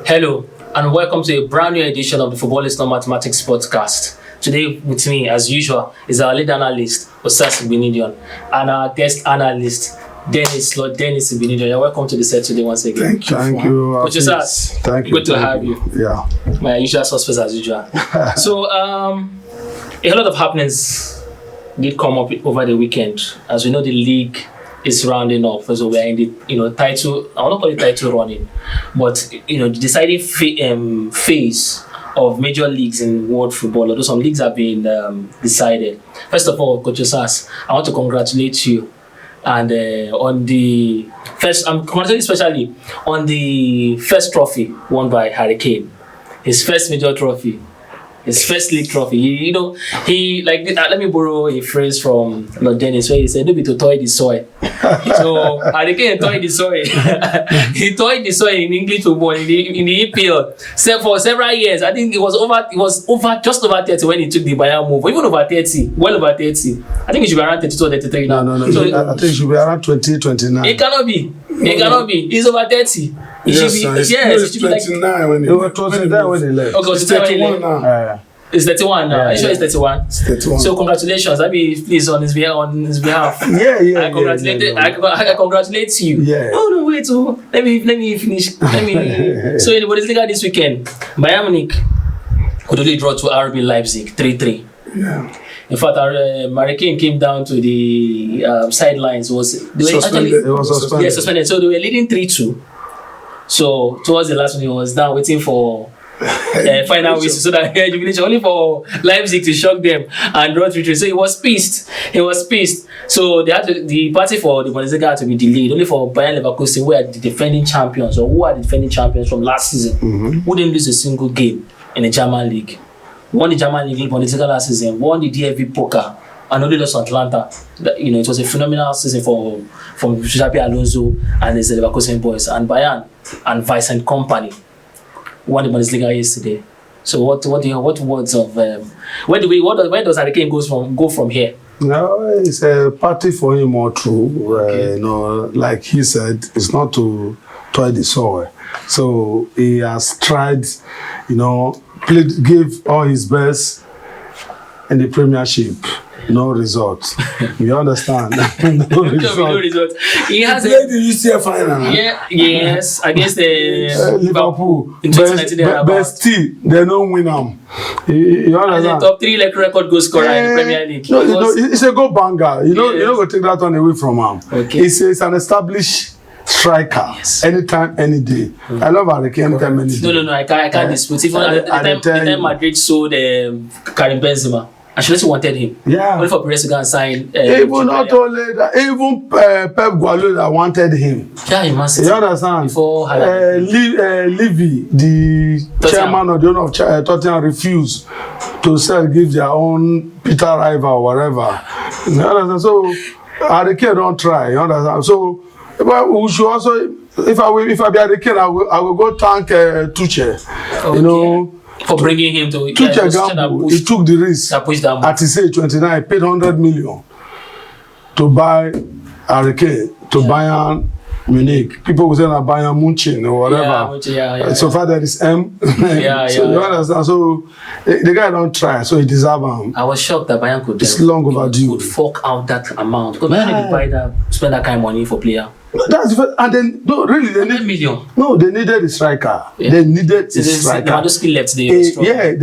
Hello, and welcome to a brand new edition of the Football is Not Mathematics podcast. Today, with me, as usual, is our lead analyst, Osas Binidion, and our guest analyst, Lord Dennis Binidion. You're welcome to the set today once again. Thank you. Coach Osas, Thank you. Good to have you. Yeah. My usual suspects as usual. So, a lot of happenings did come up over the weekend. As we know, the league is rounding up, so we're in the title. I will not call it title running, but the deciding phase of major leagues in world football. Although some leagues have been decided. First of all, Coach Osas, I want to congratulate you, and on the first, I'm congratulating especially on the first trophy won by Harry Kane, his first major trophy. His first league trophy. He let me borrow a phrase from Lord Dennis where he said, "Don't be to toy the soil." So Harry Kane toyed the soil. He toyed the soil in English football in the EPL. So for several years, I think it was over just over 30 when he took the Bayern move. Even over 30, well over 30. I think it should be around 32 or 33 now. No. So I think it should be around 20, 29. It cannot be. It cannot be. He's over 30. It should be 29 when he left. Okay, it's 31 now. It's 31 now. Are you sure it's 31? It's 31. So congratulations. Let me please on his behalf. Yeah. I congratulate you. Yeah. No, wait. So let me finish. So in the Bundesliga this weekend, Bayern Munich could only draw to RB Leipzig 3-3. Yeah. In fact, Harry Kane came down to the sidelines. They were suspended. So they were leading 3-2. So towards the last one, he was down waiting for final whistle so that jubilation only for Leipzig to shock them and draw 3-3. So he was pissed. So the party for the Bundesliga had to be delayed only for Bayern Leverkusen, who are the defending champions from last season, who didn't lose a single game in the German league. Won the German league Bundesliga last season, won the DFB Pokal, and only lost Atlanta. It was a phenomenal season from Xabi Alonso and his Leverkusen boys, and Bayern and Vice and company won the Bundesliga yesterday. So what words of where does Harry Kane go from here? No, it's a party for him all through. Okay. Like he said, it's not to toy the soil. So he has tried, gave all his best in the Premiership. No result. You understand? No result. He has played the UCL final. Yes, against the Liverpool. in 2019. But still, they don't win them. You understand? The top 3 record goal scorer in the Premier League. No, it's a good banger. You don't go take that one away from him. Okay. It's an established striker. Yes. Anytime, any day. I love Harry Kane anytime, any day. No, I can't dispute. Even at the time Madrid sold Karim Benzema. I should also wanted him. Yeah. Only for Perez to go and sign. Even not only that, even Pep Guardiola wanted him. Yeah, he must. You understand? Before Levy, the chairman of the owner of Tottenham, refused to give their own Peter River or whatever. You understand? So Harry Kane don't try. You understand? So but we should also, if I be Harry Kane, I will go thank Tuchel. Okay. For bringing him to Tuchel gamble, he took the risk at his age 29, paid 100 million to buy Harry Kane to Bayern Munich. People will say that Bayern Munich or whatever. So far there is M. You understand? So the guy don't try, so he deserve him. I was shocked that Bayern could. It's long overdue. Could fork out that amount. Because Bayern spend that kind of money for player. That's and then they need million. No, they needed a striker. Yeah. They needed a striker. Lewandowski left they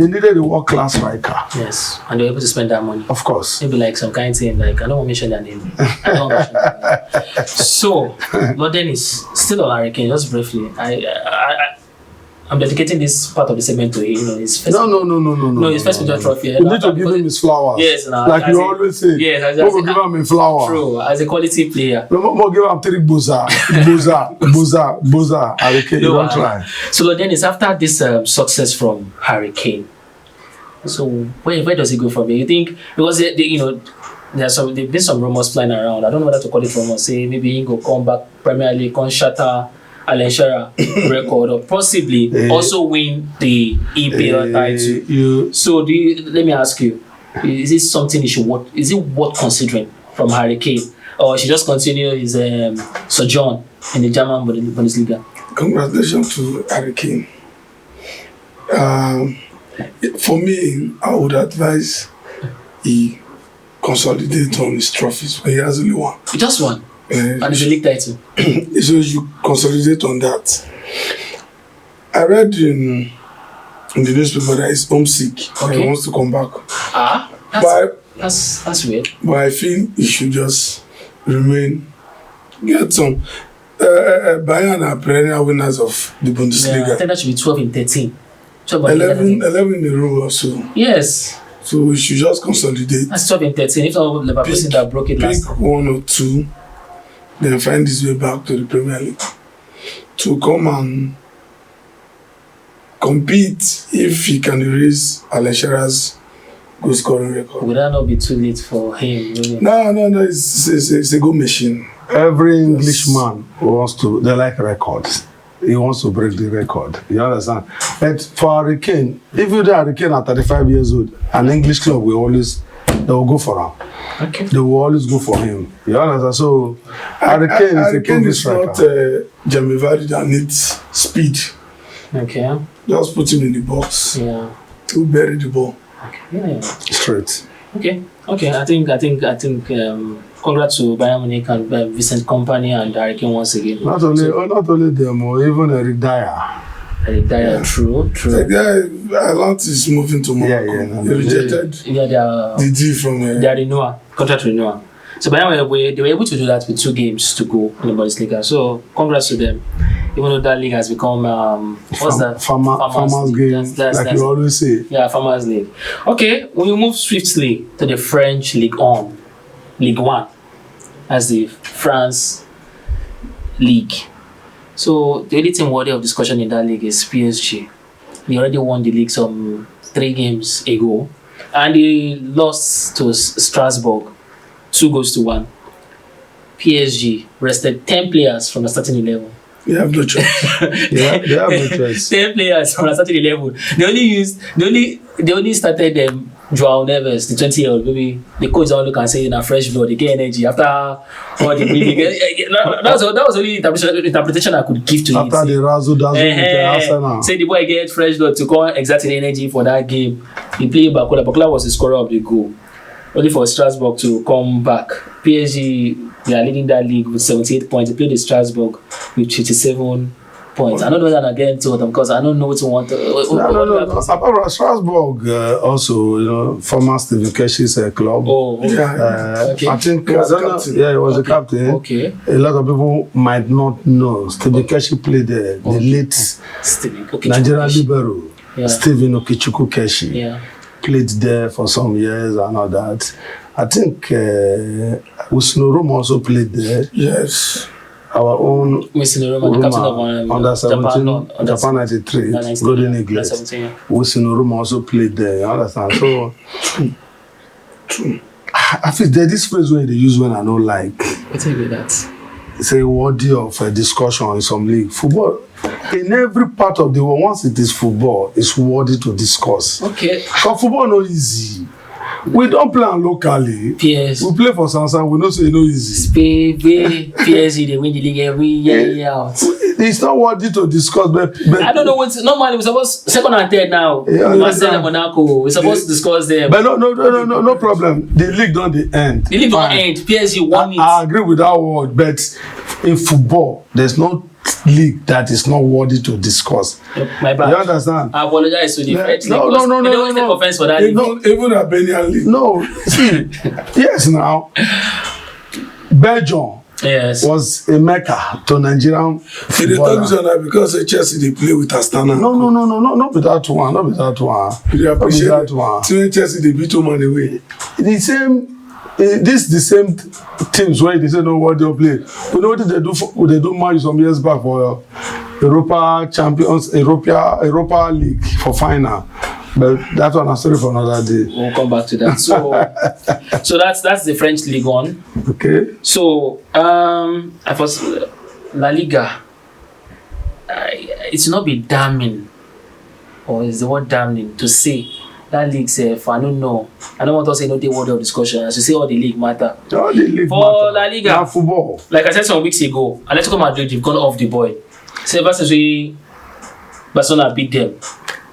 needed a world-class striker. Yes, and they were able to spend that money. Of course. Maybe like some kind of thing, like I don't want to mention their name. So, Lord Dennis, still on Harry Kane, just briefly. I'm dedicating this part of the segment to him. His first his first major trophy. You need to give him his flowers. Yes, like you always say. Yes, we'll give him a flower. True, as a quality player. We'll give him 3 Buza. Harry Kane, you don't try. So Lord Dennis, after this success from Harry Kane, so where does he go from here? You think because there've been some rumors flying around. I don't know whether to call it rumors. Say maybe he go come back Premier League, come shatter Alan Shearer record, or possibly also win the EPL title. So let me ask you, is this something is it worth considering from Harry Kane, or should just continue his sojourn in the German Bundesliga? Congratulations to Harry Kane. For me, I would advise he consolidate on his trophies, but he has only one. Just one? And it's a league title? So you consolidate on that. I read in the newspaper that he's homesick. Okay. He wants to come back. That's weird. But I feel he should just remain, get some. Bayern are perennial winners of the Bundesliga. Yeah, I think that should be 12 in 13. 11 in a row or so. Yes. So we should just consolidate. That's 12 in 13. If not Leverkusen that broke it last time. Pick one or two, then find his way back to the Premier League to come and compete if he can erase Alan Shearer's goal scoring record. Would that not be too late for him? Really? No. It's a good machine. Every Englishman wants to. They like records. He wants to break the record. You understand? But for Harry Kane, if you do Harry Kane at 35 years old, an English club will go for him. Okay. They will always go for him. You understand? So Harry Kane is a proven striker. Not Jamie Vardy that needs speed. Okay. Just put him in the box. Yeah. To bury the ball. Okay. Yeah. Straight. Okay. I think. Congrats to Bayern Munich and Vincent Kompany and Harry Kane once again. Not only them, even Eric Dyer. True. Atlanta is moving to Monaco. They rejected the deal from their renewal, contract renewal. So Bayern they were able to do that with 2 games to go in the Bundesliga. So congrats to them. Even though that league has become what's that? Farmers game, like you always say. Yeah, Farmers League. Okay, we move swiftly to the French Ligue 1, as the France league. So the only thing worthy of discussion in that league is PSG. They already won the league some 3 games ago, and they lost to Strasbourg 2-1. PSG rested 10 players from the starting 11. They have no choice. They have no choice. 10 players from the starting 11. They only started them. Joao Neves, the 20-year-old, maybe the coach all look and say in a fresh blood, they get energy after all the bleeding. that was only interpretation I could give to it. After the razzle dazzle, say the boy get fresh blood to come exerting energy for that game. He played Bakola. Bakola was the scorer of the goal. Only for Strasbourg to come back. PSG, they are leading that league with 78 points. They played the Strasbourg with 57 points. I don't know that again to them because I don't know what to want. No. Apart from Strasbourg, also, former Stephen Keshi's club. Oh, okay. Okay. I think he was the captain. Okay. A lot of people might not know. Stephen Keshi played the late Nigerian libero, Stephen Okichukwu Keshi. Yeah. Played there for some years and all that. I think Usnorum also played there. Yes. Our own under 17, Japan 93, Golden Eagles. Usnorum also played there. You understand? So, I feel there's this phrase where they use when I don't like. What's it with that? It's a worthy of a discussion in some league. Football, in every part of the world, once it is football, it's worthy to discuss. Okay. Because football no easy. We don't play locally. PS. We play for Sansan. We don't say no easy. PSG, they win the league every year out. It's not worthy to discuss. But I don't know what's normally we're supposed second and third now. Marseille and Monaco. We're supposed to discuss them. But no problem. The league don't end. The league don't end. PSG won it. I agree with that word, but in football, there's no league that is not worthy to discuss. My bad. You understand? I apologize to the French league. No. They don't take offense for that. Even Albanian league. No, see, yes now. Belgium was a mecca to Nigerian football. They talk because Chelsea they play with Astana. No, not with that one. Not with that one. They appreciate that one. So Chelsea they beat them on the way. The same. This the same teams where they say no what they'll play. You know what they do match some years back for Europa Champions, Europa League for final. But that one a story for another day. We'll come back to that. So that's the French League 1. Okay. So I was La Liga. It's not be damning, or is the word damning to say that league safe? I don't know. I don't want to say no word of discussion. As you say, all the league matter. All the league for matter. La Liga, not football. Like I said some weeks ago, Atletico Madrid, you've gone off the boy. So ever since Barcelona beat them,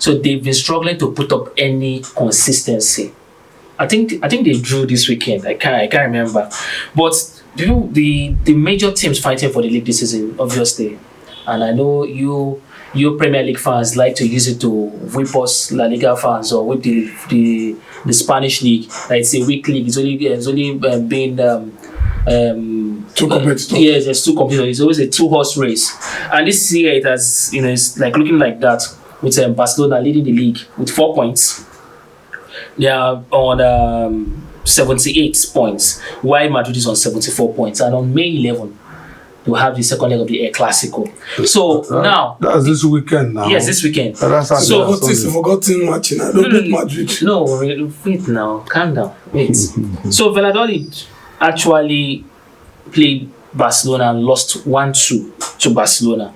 So they've been struggling to put up any consistency. I think they drew this weekend. I can't remember. But the major teams fighting for the league this season, obviously, and I know you Premier League fans like to use it to whip us La Liga fans or whip the Spanish league. Like it's a weak league. It's only been two competitors. Yes, there's two competitors. It's always a two-horse race, and this year it has it's like looking like that with Barcelona leading the league with 4 points. They are on 78 points, while Madrid is on 74 points, and on May 11 we'll have the second leg of the El Clasico. So now that's this weekend now. Yes, this weekend. So what is the forgotten match? I don't beat Madrid. No, wait now, calm down. Wait. So Valladolid actually played Barcelona and lost 1-2 to Barcelona.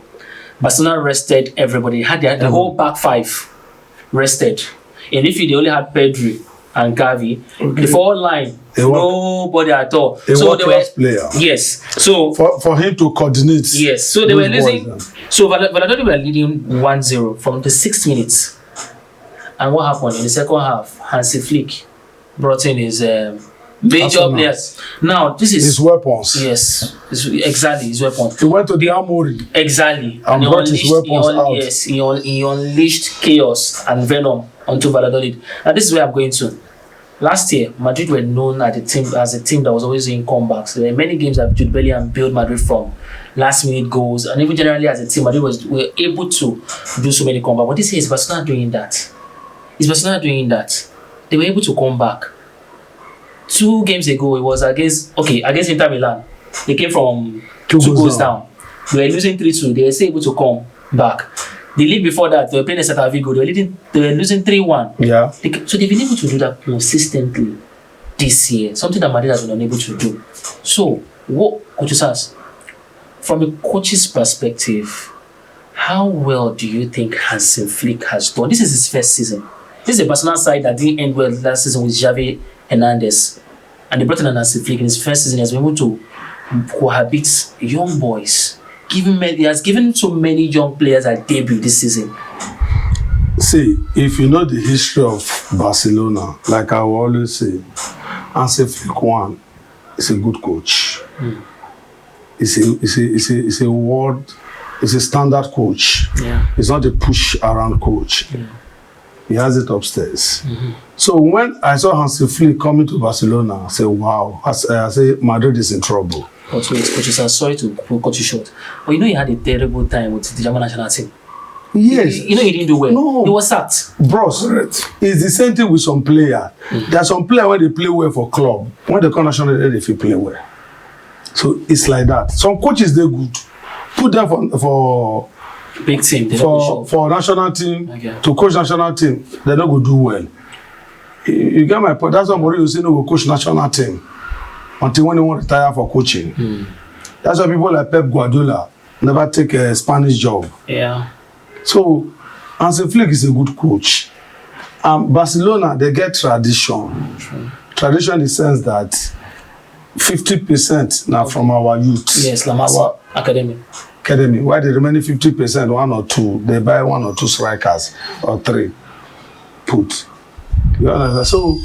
Barcelona rested everybody. Had the whole back five rested. And if they only had Pedri and Gavi, the forward line, nobody at all. So they were player. Yes. So for him to coordinate. Yes. So they were losing. So Valladolid were leading 1-0 from the 6th minute. And what happened in the second half? Hansi Flick brought in his major players. Now this is his weapons. Yes, exactly his weapons. He went to the armory. Exactly. And brought his weapons out. Yes, he unleashed chaos and venom onto Valladolid. And this is where I'm going to. Last year, Madrid were known as a team that was always doing comebacks. There were many games that Jude Bellingham built Madrid from last-minute goals, and even generally as a team, Madrid were able to do so many comebacks. But this year, is Barcelona doing that? Is Barcelona doing that? They were able to come back. 2 games ago, it was against Inter Milan. They came from 2 goals down. They were losing 3-2. They were still able to come back. The league before that, they were playing Celta Vigo. They were losing 3-1. Yeah. So they've been able to do that consistently this year. Something that Madrid has been unable to do. So, what coaches ask? From a coach's perspective, how well do you think Hansi Flick has done? This is his first season. This is a Barcelona side that didn't end well last season with Xavi Hernandez. And they brought in Hansi Flick in his first season. He has been able to cohabit young boys. He has given so many young players a debut this season. See, if you know the history of Barcelona, like I will always say, Hansi Flick one is a good coach. He's a standard coach. Yeah. He's not a push around coach. Yeah. He has it upstairs. So when I saw Hansi Flick coming to Barcelona, I said, wow. I say Madrid is in trouble. But wait, coaches, I'm sorry to cut you short. But you know he had a terrible time with the German national team. Yes. You know he didn't do well. No. He was sacked. Bros, it's the same thing with some player. There are some players when they play well for club. When they come national, they feel play well. So it's like that. Some coaches, they're good. Put them for big team. For national team, to coach national team, they're not going to do well. You get my point. That's why Mourinho say no go coach national team until when he want to retire for coaching. That's why people like Pep Guardiola never take a Spanish job. Yeah. So Hansi Flick is a good coach. Barcelona, they get tradition. Tradition in the sense that 50% now from our youth. Yes, La Masia Academy. Why the remaining 50%, 1 or 2, they buy 1 or 2 strikers or 3. Put. You understand? So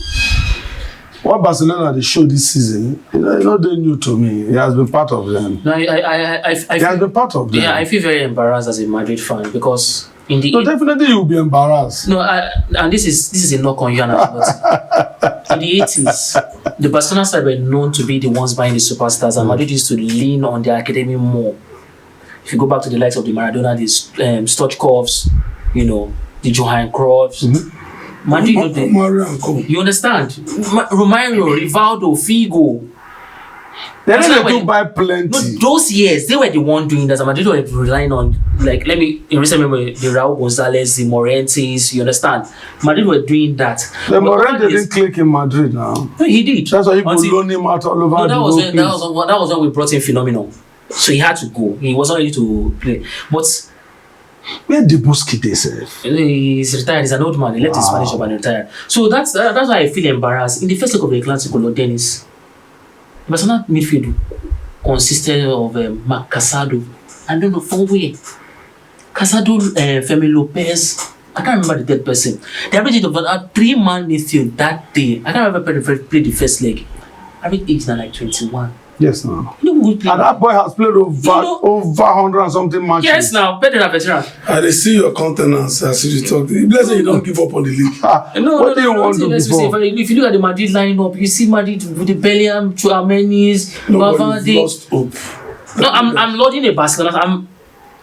what Barcelona they show this season, you know they're new to me. He has been part of them. No, he has been part of them. Yeah, I feel very embarrassed as a Madrid fan because in the definitely you will be embarrassed. No, and this is a knock on you, but in the 80s, the Barcelona side were known to be the ones buying the superstars, and Madrid used to lean on their academy more. If you go back to the likes of the Maradona, the Stoichkovs, the Johan Cruyffs, Madrid, you understand? Romario, Rivaldo, Figo. They didn't buy plenty. No, those years, they were the one doing that. Madrid were relying on, in recent memory, the Raul Gonzalez, the Morentis, you understand? Madrid were doing that. The Morenti didn't click in Madrid now. No, he did. That's why people loan him out all over that was when we brought in Phenomenal. So he had to go. He wasn't ready to play. But where did Busquets himself? He's retired. He's an old man. He left his Spanish job and retired. So that's why I feel embarrassed. In the first leg of the Clasico, Dennis, Barcelona midfield consisted of Marc Casado. I don't know from where. Casado, Femi Lopez, I can't remember the third person. The average age of a 3-man midfield that day. I can't remember played the first leg. Average age now like 21. Yes, now. You know who play? And that boy has played over 100 and something matches. Yes, now better than veteran. And they see your countenance as you talk. Bless you don't give up on the league. What do you want to do before? If you look at the Madrid lineup, you see Madrid with the Bellingham, Chouamenis, Nobody lost hope. No, I'm lauding a Barcelona.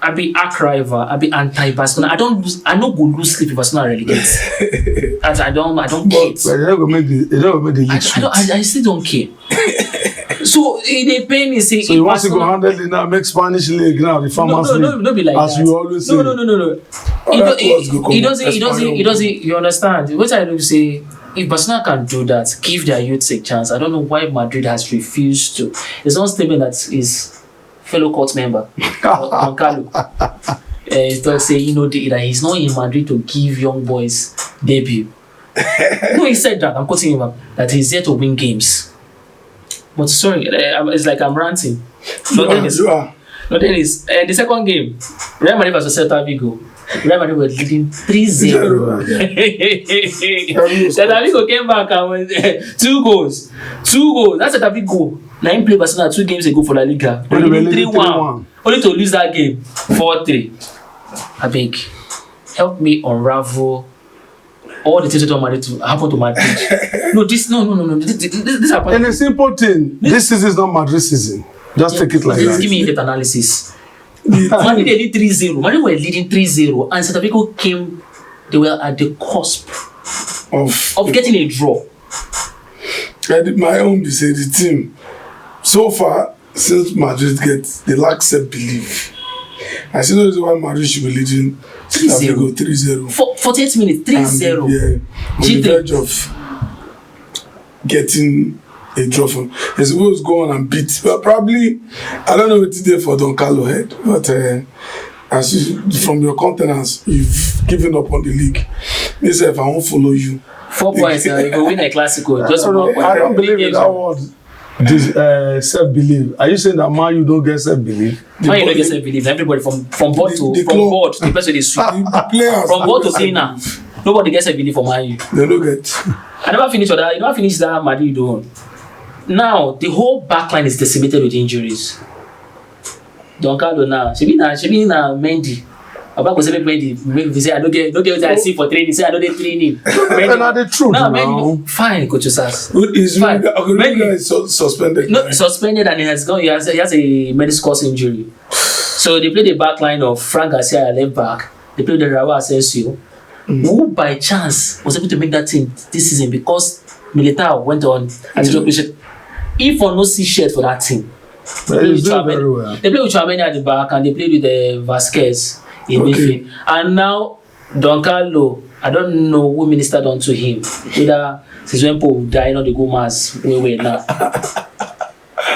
I be arch rival. I be anti-Barcelona. I don't go lose sleep if Barcelona relegates. I don't care. But they don't make the league sweet. I still don't care. So they pay me say. So you want to go handle it now, make Spanish league now, the farmers league. No, be like as that. you always say. No. He doesn't. You understand? What I do say. If Barcelona can do that, give their youth a chance. I don't know why Madrid has refused to. There's one statement that is fellow court member, Don Carlo. He say that he's not in Madrid to give young boys debut. No, he said that. I'm quoting him that he's there to win games. But sorry, it's like I'm ranting. You are. The second game, Real Madrid versus Celta Vigo. Real Madrid were leading 3-0. Celta Vigo came back and went 2 goals. 2 goals. That's Celta Vigo. Now he played Barcelona 2 games ago for La Liga. They were leading 3-1. Only to lose that game 4-3. I beg, help me unravel all the things that Madrid to happen to Madrid. No. This happened. And a simple thing. This season is not Madrid season. Just take it like that. Give me in-depth analysis. Madrid they lead 3-0. Madrid were leading 3-0, and Celta Vigo came. They were at the cusp of getting a draw. I did my own be say the team. So far, since Madrid they lack self-belief. I see no reason why Madrid should be leading 3-0. 48 minutes, 3-0. Yeah, on the verge of getting a draw from. He's supposed to go on and beat. But probably, I don't know what it did for Don Carlo head, but as you, from your countenance, you've given up on the league. Me say if I won't follow you. 4 points, you will win a Clasico. Just 1 point. I don't believe in that word. This self-belief. Are you saying that man you don't get self-belief? Man you don't get self-belief. Everybody from board to the person they sweep. From board to cleaner. Nobody gets self-belief for man you. They don't get. I never finished that. You never finished that Madrid don't. Now the whole backline is decimated with injuries. Don Carlo now. She be na Mendy. About to say Mendy. Maybe say I don't get what I see for training. Say I don't get training. And are the truth now? Mendy, fine, Coach Osas. Fine. Mendy is suspended. No, suspended and he has a meniscus injury. So they play the backline of Frank Garcia left back. They play the Raul Asensio, who by chance was able to make that team this season because Militao went on. If or no see shirt for that team. They play with Chouameni at the back and they played with Vasquez in midfield. And now Don Carlo, I don't know who ministered unto him. Whether Sizwempo will die or the go mass way now.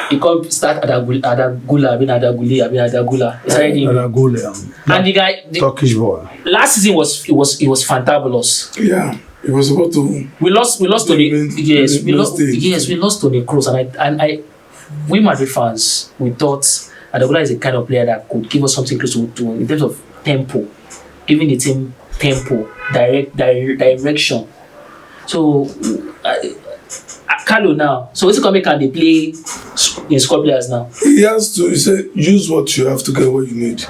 He can't start Adagula. It's already and the guy Turkish boy. Last season was fantabulous. Yeah. It was about to. We lost Tony. We lost Tony Kroos, and we Madrid fans, we thought Adagula is a kind of player that could give us something close to in terms of tempo, giving the team tempo, direction. So, Carlo now. So, what's coming? Can they play in squad players now? He has to. He said, use what you have to get what you need.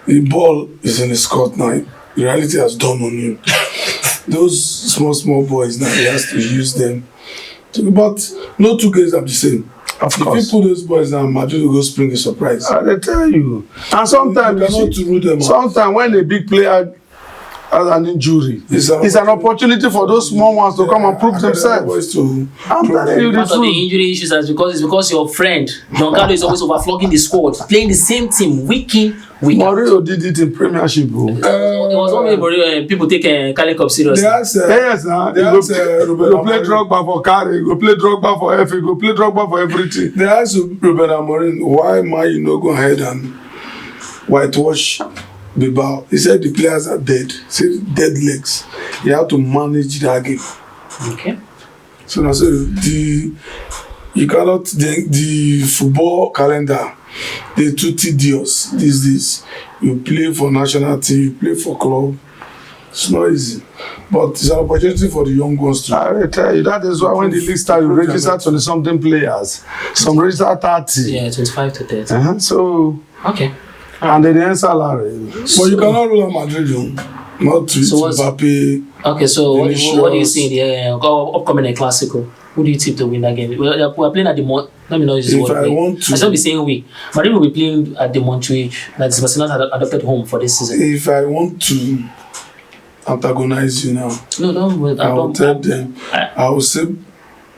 The ball is in the squad now. Reality has dawned on you. Those small boys now, he has to use them. But no 2 games are the same. Of course. If you put those boys down, Madrid will go spring a surprise. They tell you. And sometimes when a big player has an injury, it's an opportunity for those small ones to come and prove themselves. I'm telling you the truth. Part of the injury issues is because your friend Don Carlo is always overflocking the squad, playing the same team week in, week out. Mourinho did it in Premiership, bro. It was only Mourinho people take Carling Cup seriously. Yes, now go play Drogba for Carry, go play Drogba for FA, go play Drogba for everything. They asked Ruben Amorim, why am you not go ahead and whitewash Bilbao? He said the players are dead. He said dead legs. You have to manage that game. Okay. So now you cannot the football calendar. They're too tedious. This. You play for national team, you play for club. It's not easy. But it's an opportunity for the young ones to. I will tell you, that is why when the league starts, you register 20-something players. Some register 30. Yeah, 25 to 30. So, Okay. and then the end salary. But you cannot rule out Madrid, not to Mbappe. Okay, so what do you see in the upcoming Clasico? Who do you tip to win that game? We're playing at the let me know this If I want to, I shall be saying we. Madrid will be playing at the Montjuic. That is Barcelona's adopted home for this season. if I want to antagonize you now, No, I will tell them. I will say,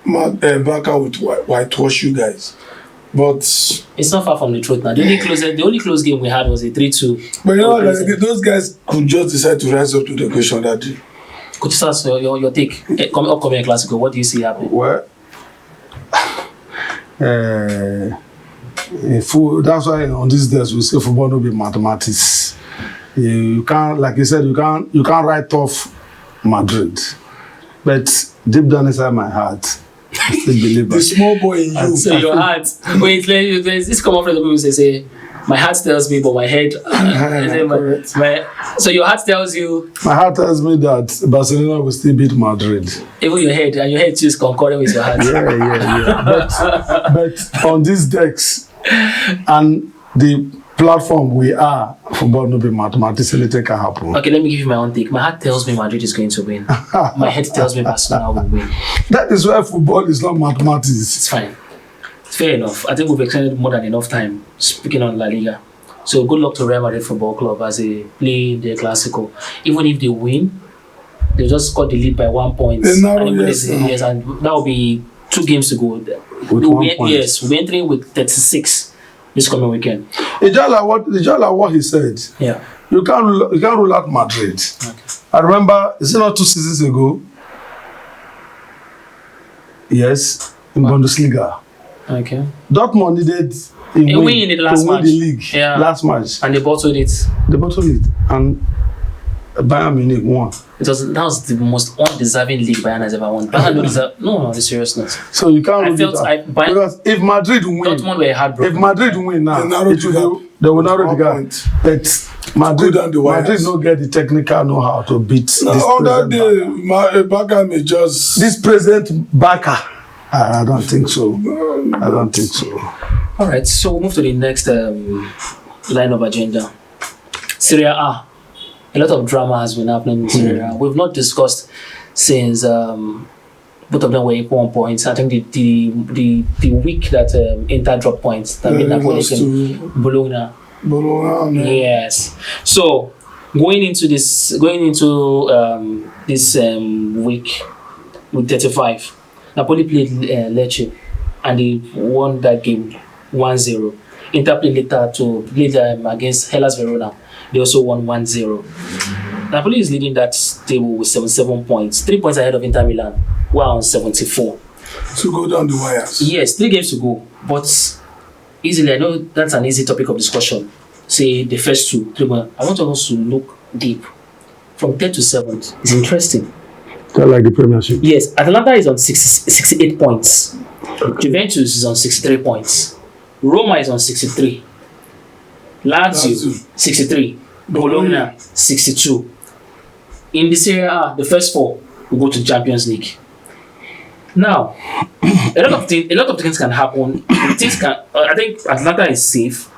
Barca would whitewash you guys. But it's not far from the truth now. The only close game we had was a 3-2. But you know, like, those guys could just decide to rise up to the occasion that day. Could you start your take? Upcoming Clasico, what do you see happening? Well, that's why on these days we say football no be mathematics. You can't, like you said, you can't write off Madrid. But deep down inside my heart, I still believe the small boy in you. So your heart. Wait, this come up from the people say, my heart tells me, but my head. So your heart tells you. My heart tells me that Barcelona will still beat Madrid. Even your head, and your head too is concurring with your heart. Yeah. But on these decks and the platform we are, football no be mathematics, anything can happen. Okay, let me give you my own take. My heart tells me Madrid is going to win. My head tells me Barcelona will win. That is why football is not mathematics. It's fine. It's fair enough. I think we've extended more than enough time speaking on La Liga. So good luck to Real Madrid Football Club as they play their Clasico. Even if they win, they just got the lead by 1 point. Yes, and that will be 2 games to go. With 1 point. Yes, we're entering with 36 this coming weekend. It's just like what he said. Yeah. You can't rule out Madrid. Okay. I remember, is it not 2 seasons ago? Yes, in Bundesliga. Okay. Dortmund needed a win in the last match. The league. Yeah. Last match. And they bottled it. And Bayern Munich won. That was the most undeserving league Bayern has ever won. Bayern deserve no, the seriousness. So you can't rule it out. Because if Madrid win, Dortmund were heartbroken. If Madrid win now, they will narrow the gap. But Madrid no get the technical know-how to beat this other day, Barca may just... This present Barca. I don't think so. All right, so we'll move to the next line of agenda. Serie A. A lot of drama has been happening in Serie A. We've not discussed since both of them were equal points. I think the week that Inter dropped points, that made Napoli came Bologna. Yes. So going into this week with 35. Napoli played Lecce and they won that game 1-0. Inter played later against Hellas Verona. They also won 1-0. Napoli is leading that table with 77 points, 3 points ahead of Inter Milan, who are on 74. To go down the wires. Yes, 3 games to go. But easily, I know that's an easy topic of discussion. Say the first 2, 3 points. I want us to look deep. From 10th to 7th. It's interesting. Kind of like the Premiership. Yes, Atalanta is on 68 points. Okay. Juventus is on 63 points. Roma is on 63. Lazio 63. Bologna 62. In the Serie A, the first 4 will go to the Champions League. Now, a lot of things can happen. I think Atalanta is safe.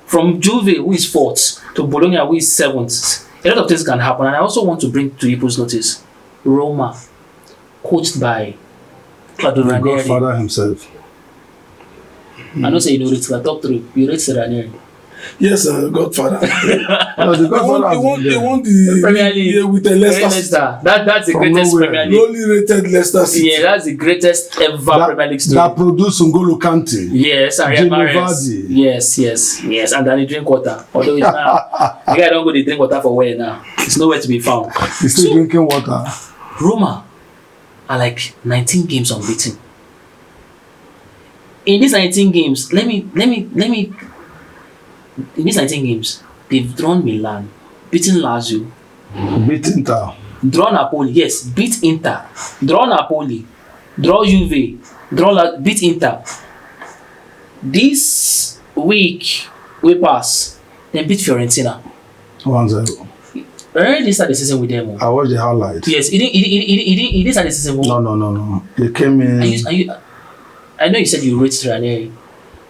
From Juve, who is 4th, to Bologna, who is 7th. A lot of things can happen, and I also want to bring to people's notice Roma, coached by Claudio Ranieri. The Godfather himself. I don't say you rate the top 3. You rate Ranieri. Yes, Godfather. The Godfather he won the Premier League with the Leicester. That's the greatest Premier League. Only rated Leicester City. Yeah, that's the greatest ever Premier League story. That produced N'Golo Kante. Yes, Ariel Mahrez. Yes. And then he drink water. Although it's now, the guy don't go to drink water for where now. It's nowhere to be found. He's still drinking water. Roma are like 19 games unbeaten. In these 19 games, let me. In these 19 games, they've drawn Milan, beaten Lazio, beat Inter, draw Napoli. Yes, beat Inter, draw Napoli, draw Juve, beat Inter. This week we pass, then beat Fiorentina. 1-0. Ranieri didn't start the season with them. I watched the highlights. Yes, he didn't start the season. No. They came in. I know you said you rate Ranieri,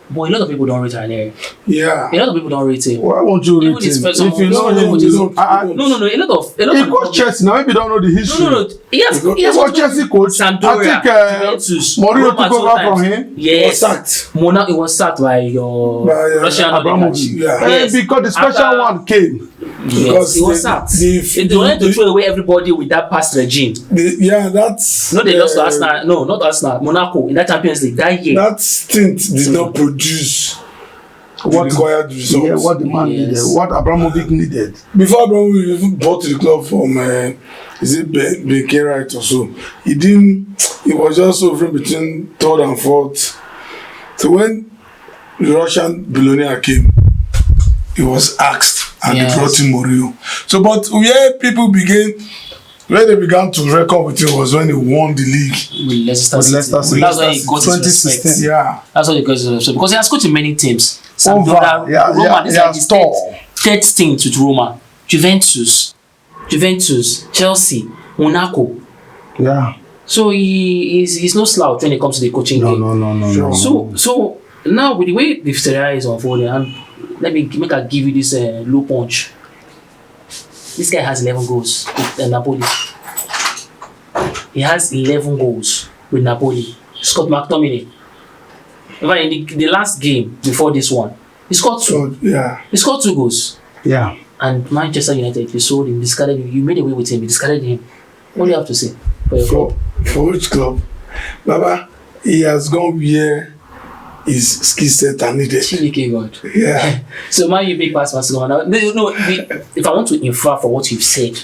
but a lot of people don't rate Ranieri. Yeah. A lot of people don't rate him. Why won't you rate him? If you know him, you don't. No. A lot of. He coached Chelsea. Now maybe you don't know the history. No. He has What Chelsea coach? Sampdoria, I think Juventus, Mourinho Roma took over from him. Yes. Was sacked. It was sacked by your Russian Abramovich. Yeah. Yes. Because the special one came. Yes, he was sacked. They wanted to throw away everybody with that past regime. That's. No, they lost to Arsenal. No, not Arsenal. Monaco in that Champions League that year. That stint did not produce what required results. Yeah, what the man needed, what Abramovich needed. Before Abramovich even bought the club from, is it Bekerite or so? He was just hovering between third and fourth. So when the Russian billionaire came, he was axed and they brought in Mourinho. So, but where they began to reckon with him was when he won the league. With Leicester City. That's when he got his respect. Yeah. That's when he got his respect. Because he has coached in many teams. Roma, this is like third stint with Roma. Juventus, Chelsea, Monaco. Yeah. So he's no slouch when it comes to the coaching game. No. So now with the way the Serie A is unfolding, and let me give you this low punch. This guy has 11 goals with Napoli. He has 11 goals with Napoli. Scott McTominay. In the last game before this one, he scored 2. He scored 2 goals. Yeah. And Manchester United, you sold him, discarded him. You made away with him, you discarded him. What do you have to say for your club? For which club? Baba, he has gone where his skill set are needed. Chineke God. Yeah. So man, you big pass must go on. No, if I want to infer for what you've said,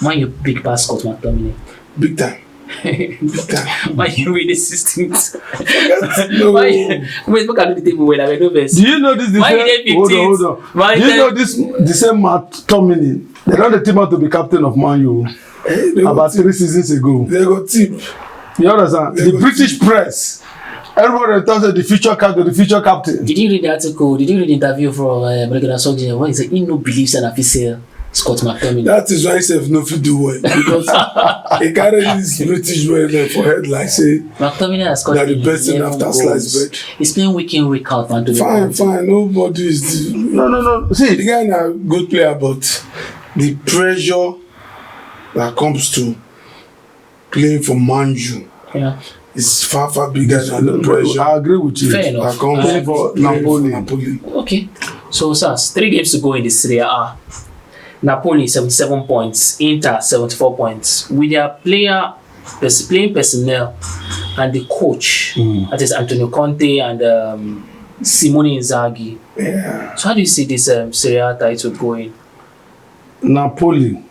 man, you big pass Scott McTominay. Big time. Big time. Man, you read the systems. No. Wait, look at the table when I know best. Do you know this? Hold on. Do you know this? The same McTominay. They ran the team out to be captain of Man U about 3 seasons ago. They got tip. You understand? The British press. Everybody tells you the future captain. Did you read the article? Did you read the interview from Bregana Sogje when he said he no believes in official Scott McTominay? That is why he said no fit do well because he carried this British way there for headline say McTominay has scored the best thing after sliced bread. He's playing week in week out, man. Fine. Nobody is. No. See, the guy is a good player, but the pressure that comes to playing for Man U. Yeah. It's far bigger than the pressure. I agree with you. Fair enough. I come for Napoli. Okay. So, Sars, 3 games to go in the Serie A. Napoli 77 points, Inter 74 points. With their playing personnel and the coach, that is Antonio Conte and Simone Inzaghi. Yeah. So, how do you see this Serie A title going? Napoli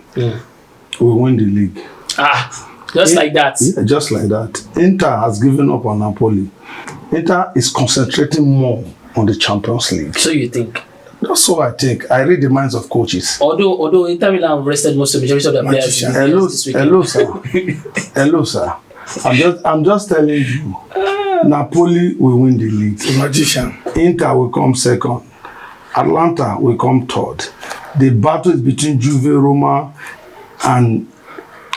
will win the league. Just like that. Yeah, just like that. Inter has given up on Napoli. Inter is concentrating more on the Champions League. So you think? That's what I think. I read the minds of coaches. Although Inter Milan rested most of the majority of their players this weekend. Hello, sir. I'm just telling you. Napoli will win the league. The magician. Inter will come second. Atlanta will come third. The battle is between Juve, Roma, and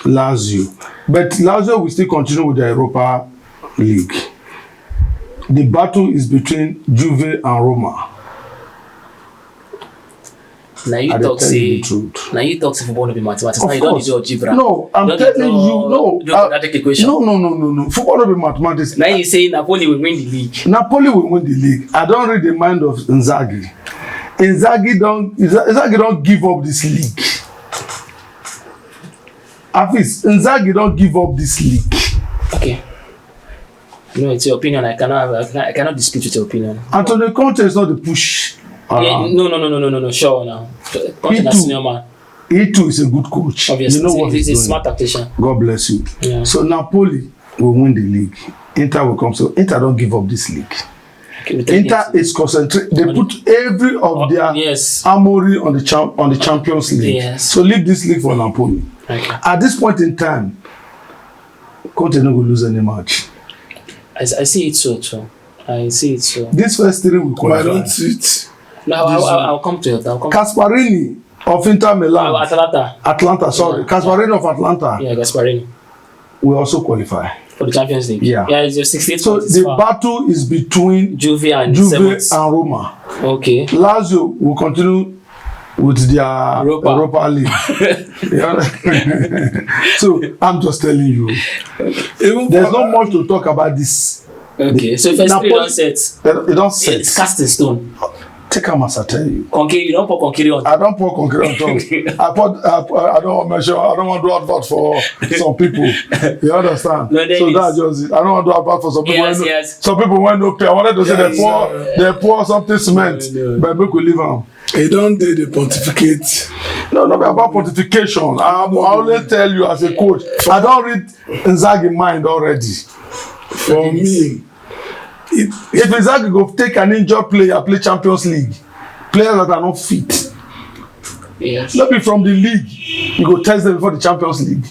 Lazio. But Lazio will still continue with the Europa League. The battle is between Juve and Roma. Now you talk say football no be mathematics. Now you don't need your algebra. No, I'm telling you, no. Quadratic equation. No. Football no be mathematics. Now you say Napoli will win the league. Napoli will win the league. I don't read the mind of Inzaghi. Inzaghi don't give up this league. Afis, Inzaghi don't give up this league. Okay. No, it's your opinion. I cannot dispute with your opinion. Antonio Conte is not the push. Yeah, no. Sure now. Conte is senior man. He too is a good coach. Obviously, you know what he's a smart tactician. God bless you. Yeah. So Napoli will win the league. Inter will come. So Inter don't give up this league. Okay, Inter is concentrated. They put every of their armory on the Champions League. Yes. So leave this league for Napoli. Okay. At this point in time, Conte not going to lose any match. I see it so too. This first 3 will qualify. I don't see it. No, I'll come to it. Kasparini of Inter Milan. Atlanta. Sorry. Gasparini of Atlanta. Yeah, Gasparini. We also qualify. For the Champions League. Yeah. Yeah, it's your 68 So the battle is between Juve and Roma. Okay. Lazio will continue with their Europa League. So I'm just telling you. There's not much to talk about this. Okay. So first three don't set. It don't set. It's cast in stone. Take a mass, I tell you. You don't pour concrete on. I don't pour concrete on top. I don't measure. I don't want to do advert for some people. You understand? No, so that's just it. I don't want to do advert for some people. Yes. Some people want no pay. I wanted to say they pour something cement, but make we leave them. You don't do the pontificate. No, not about pontification. I always tell you as a coach. I don't read Inzaghi mind already. For me. If Inzaghi go take an injured player, play Champions League, players that are not fit. Yes. Not be from the league. You go test them before the Champions League.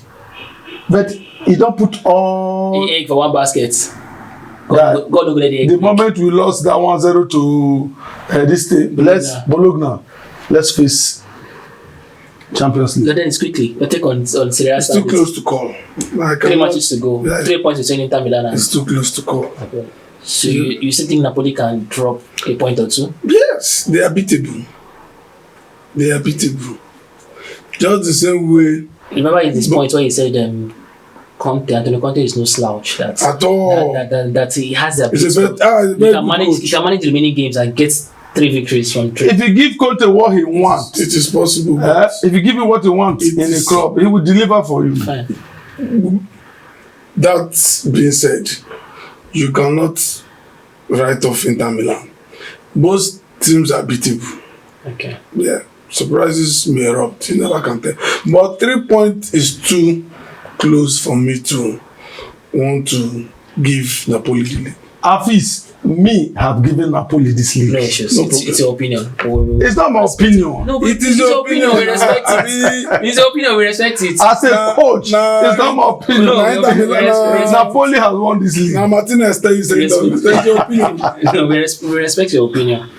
But he don't put all. The egg for one basket. God don't let the egg. The moment we lost that 1-0 to this thing, Bologna. Let's face Champions League. Then it's quickly. We'll take on Serie A. It's too close to call. 3 matches to go. 3 points between Inter Milan and. It's too close to call. Okay. So you still think Napoli can drop a point or two? Yes, they are beatable. Just the same way. Remember in this point where he said Antonio Conte is no slouch. That at all. That he has the ability. He can manage the remaining games and get 3 victories from 3. If you give Conte what he wants, it is possible. If you give him what he wants in a club, he will deliver for you. Fine. That being said, you cannot write off Inter Milan. Both teams are beatable. Okay. Yeah. Surprises may erupt. You never can tell. But 3 points is too close for me to want to give Napoli the league. Afis, me have given Napoli this league. It's your opinion. It's not my opinion. No, but it is your opinion. We respect it. It's your opinion. We respect it. As a coach, it's not my opinion. Napoli has won this league. Now Martinez tell you it's your opinion. No, we respect your opinion.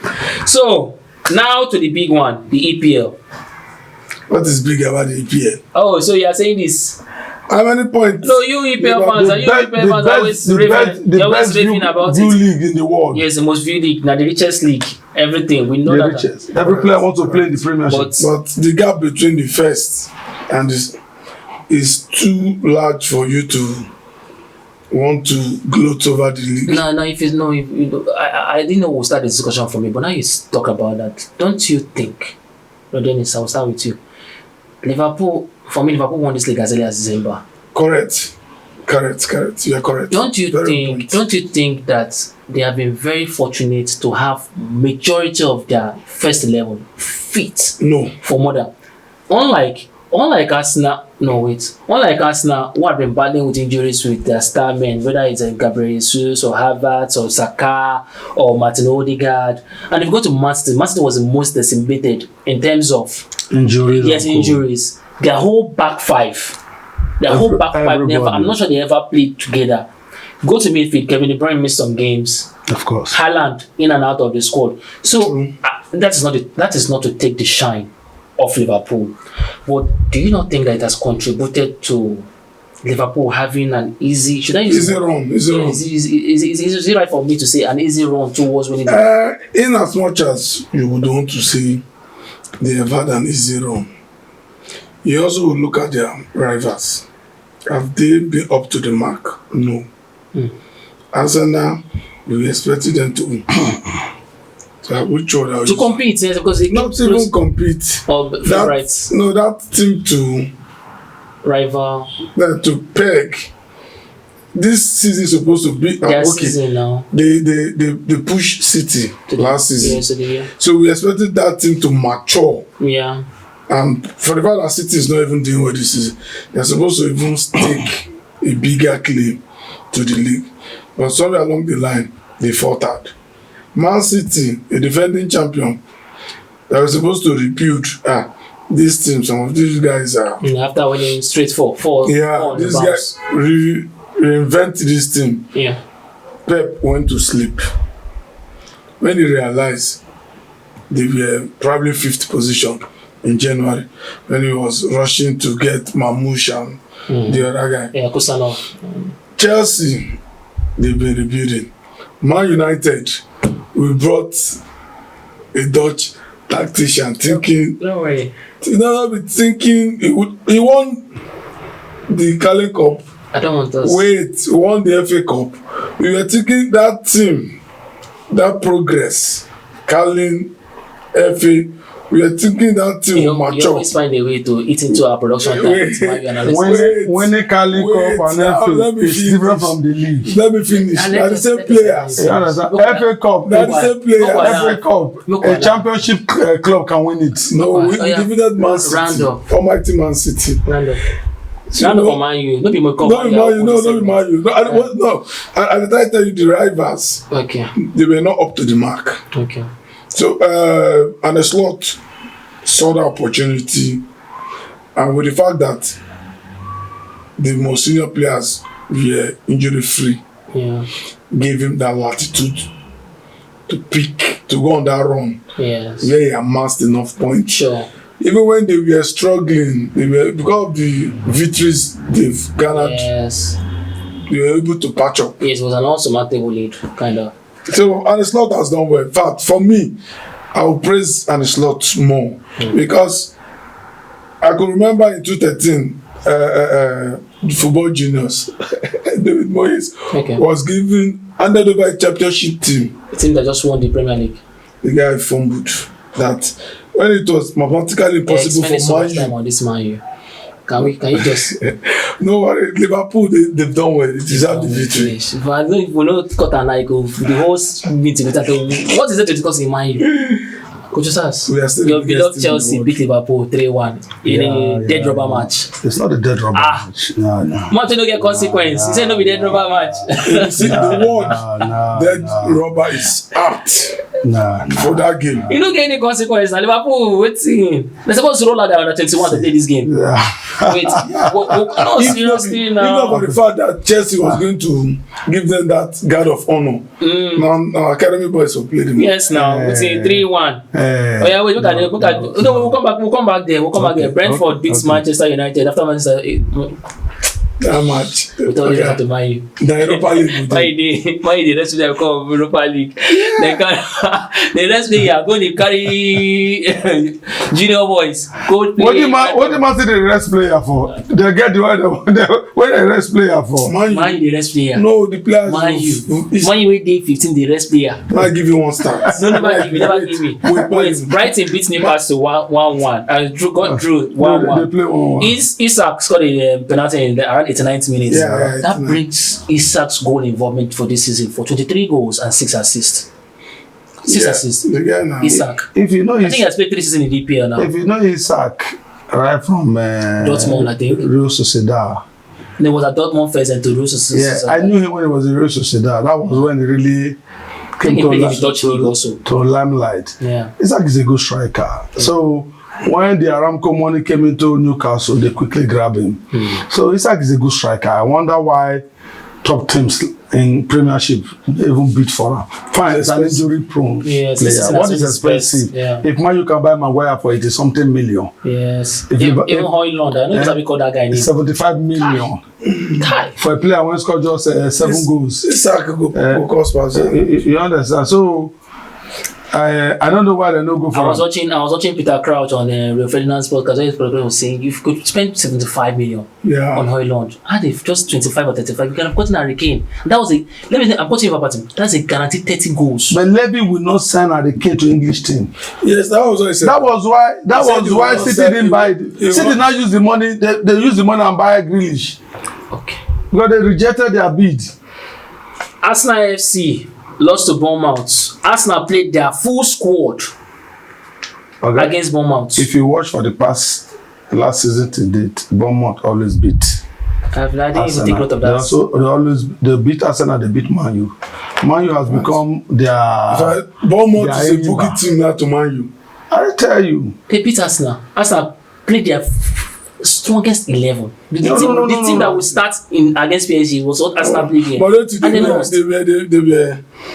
So now to the big one, the EPL. What is big about the EPL? Oh, so you are saying this? How many points? No, you EPL fans always raving about it. League in the world. Yes, the most viewed league, now the richest league. Everything we know that. Richest. Every player wants to play in the Premiership. But the gap between the first and this is too large for you to want to gloat over the league. No. I didn't know we'll start the discussion for me, but now you talk about that. Don't you think? No, Dennis, I'll start with you. Liverpool won this league as early as December. Correct. You are correct. Don't you think that they have been very fortunate to have majority of their first 11 fit? No. For more than unlike Arsenal, who have been battling with injuries with their star men, whether it's Gabriel Jesus or Havertz or Saka or Martin Odegaard, and if you go to Man City was the most decimated in terms of injuries. Yes, injuries. Their whole back five. I'm not sure they ever played together. Go to midfield, Kevin De Bruyne missed some games. Of course. Haaland in and out of the squad. So that is not to take the shine of Liverpool. But do you not think that it has contributed to Liverpool having an easy? Should I use easy run? Is it right for me to say an easy run towards winning? In as much as you would want to say they have had an easy run, you also will look at their rivals. Have they been up to the mark? No. Arsenal, we expected them to win. To compete, yes, because they not even compete. That team to rival. To peg. This season is supposed to be season now. They push City last season. So we expected that team to mature. Yeah. And for the fact that City is not even doing well this season, they're supposed to even stake a bigger claim to the league. But somewhere along the line, they faltered. Man City, a defending champion, they were supposed to repute this team. Some of these guys are after winning straight four. These guys reinvent this team. Yeah. Pep went to sleep when he realized they were probably 5th position in January when he was rushing to get Mamouche and the other guy. Yeah, Kusanov. Chelsea, they've been rebuilding. Man United, we brought a Dutch tactician thinking. Don't worry. Thinking he won the Carling Cup. I don't want us. Wait, he won the FA Cup. We were thinking that team, that progress, Carling, FA. We are thinking that team will mature. You always find a way to eat into our production time. When a Carling Cup and FA is different from the league. Let me finish. They are the same players. FA Cup, they are the same players. FA Cup, a championship club can win it. No, we defeated Man City. Almighty Man City. Random for Man U. No be Man U. No, I try to tell you the rivals. Okay. They were not up to the mark. Okay. So, and a slot saw the opportunity, and with the fact that the most senior players were injury free, gave him that latitude to pick, to go on that run. Yes. Where he amassed enough points. Sure. Even when they were struggling, because of the victories they've garnered. Yes. They were able to patch up. Yes, it was an unsurmountable lead, kind of. So, and the slot has done well. In fact, for me, I will praise and slot more because I could remember in 2013, football genius David Moyes was handed over a championship team. The team that just won the Premier League. The guy fumbled that when it was mathematically impossible for Man U. Time on this Man U. Can you just? No worry, Liverpool they've done well. They deserve the victory. If I know if we know cut and I go the whole meeting with that. What is it to discuss in Man U? Coach Sars, your beloved Chelsea beat Liverpool 3-1 in a dead rubber match. It's not a dead rubber match. No. Match no get consequence. He said no be dead rubber match. You see the word dead rubber is apt for that game. You don't get any consequence. Now Liverpool waiting. They're supposed to roll out there under 21 to play this game. Wait, no, seriously now. Even for the fact that Chelsea was going to give them that guard of honor. Now academy boys will play them. Yes, now it's a 3-1. Oh yeah, wait, look at it. No, we'll come back there. Brentford beats Manchester United after Manchester. That match. We thought they had to buy you. The Europa League. Why the rest of them come Europa League? The rest they are going to carry junior boys. What do you say the rest player for? They get the one what the rest player for? Man the rest player. No, the players. Man U wait day 15 the rest player. I give you one star. No, never give me. Wait, Brighton beat Newcastle 1-1 and drew 1-1. They play 1-1. Isak scored a penalty in around 89th minute. That 89. brings Isak's goal involvement for this season for 23 goals and 6 assists. 6 assists. Isak. If you know I think he has played 3 seasons in the EPL now. If you know Isak, right from Dortmund, I think. Real Sociedad. There was a Dortmund first and to Real Sociedad. Yeah, I knew him when he was in Real Sociedad. That was when he really came to limelight. Yeah. Isak is a good striker. So when the Aramco money came into Newcastle, they quickly grabbed him. So Isak is a good striker. I wonder why top teams in Premiership even beat for him. Fine, it's an injury-prone player. What is expensive? Yeah. If Man, you can buy Maguire for 80-something million. Yes. Even Højlund, I know we call that guy. 75 million. For a player who scored just 7 goals. Isak go cost pass. You understand? So I don't know why they no go for. I was watching Peter Crouch on Rio Ferdinand's podcast. His program was saying you could spend 75 million on Højlund. Had if just 25 or 35, you can have gotten Harry Kane. That was I'm quoting about him. That's a guaranteed 30 goals. But Levy will not sign Harry Kane to English team. Yes, that was what I said. That was why City didn't buy it. City now use the money. They use the money and buy Grealish. Okay. Because they rejected their bid. Arsenal FC lost to Bournemouth. Arsenal played their full squad against Bournemouth. If you watch for the last season to date, Bournemouth always beat. I didn't even take note of that. They beat Arsenal, they beat Man U. Man U has become their. Bournemouth is a boogie team now to Man U. I tell you. They beat Arsenal. Arsenal played their strongest 11. The team that will start against PSG was what Arsenal played here. But